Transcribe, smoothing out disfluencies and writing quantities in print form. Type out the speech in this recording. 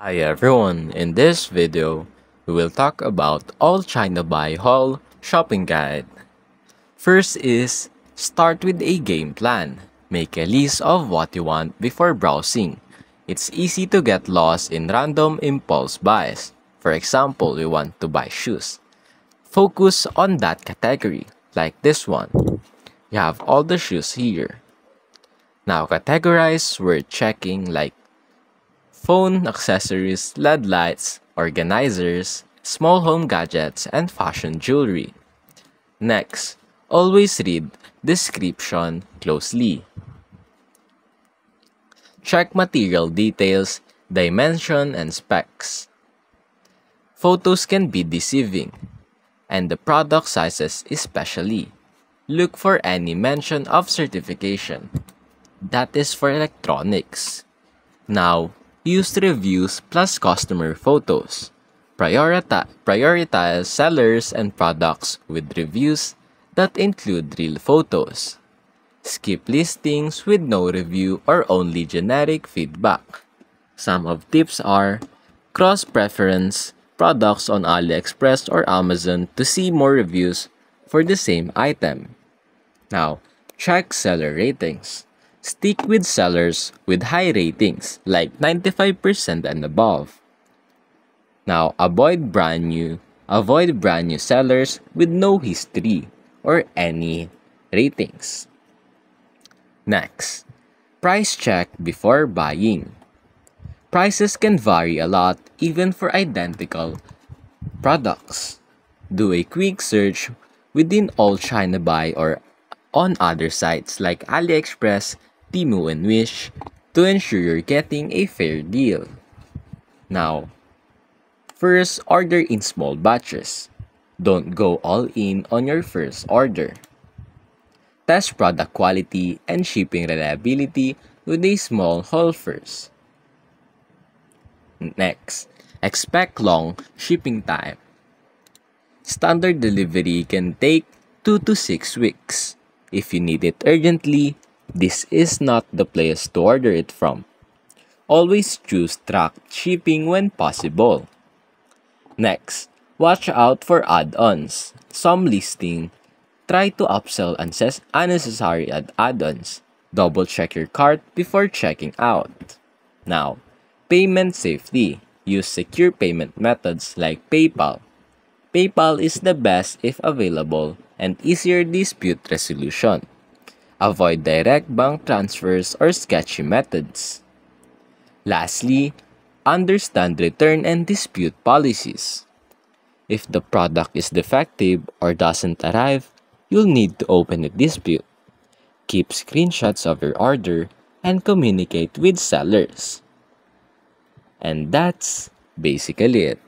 Hi everyone, in this video, we will talk about all China Buy Haul shopping guide. First is, start with a game plan. Make a list of what you want before browsing. It's easy to get lost in random impulse buys. For example, you want to buy shoes. Focus on that category, like this one. You have all the shoes here. Now categorize worth checking like phone accessories, LED lights, organizers, small home gadgets, and fashion jewelry. Next, always read description closely. Check material details, dimension, and specs. Photos can be deceiving, and the product sizes especially. Look for any mention of certification. That is for electronics. Now, use reviews plus customer photos. Prioritize sellers and products with reviews that include real photos. Skip listings with no review or only generic feedback. Some of tips are cross-preference products on AliExpress or Amazon to see more reviews for the same item. Now, check seller ratings. Stick with sellers with high ratings like 95% and above. Now, avoid brand new sellers with no history or any ratings. Next, price check before buying. Prices can vary a lot even for identical products. Do a quick search within all China Buy or on other sites like AliExpress, Temu, and Wish to ensure you're getting a fair deal. Now, first, order in small batches. Don't go all in on your first order. Test product quality and shipping reliability with a small haul first. Next, expect long shipping time. Standard delivery can take 2 to 6 weeks. If you need it urgently, this is not the place to order it from. Always choose tracked shipping when possible. Next, watch out for add-ons. Some listing try to upsell unnecessary add-ons. Double check your cart before checking out. Now, payment safety. Use secure payment methods like PayPal. PayPal is the best if available and easier dispute resolution. Avoid direct bank transfers or sketchy methods. Lastly, understand return and dispute policies. If the product is defective or doesn't arrive, you'll need to open a dispute. Keep screenshots of your order and communicate with sellers. And that's basically it.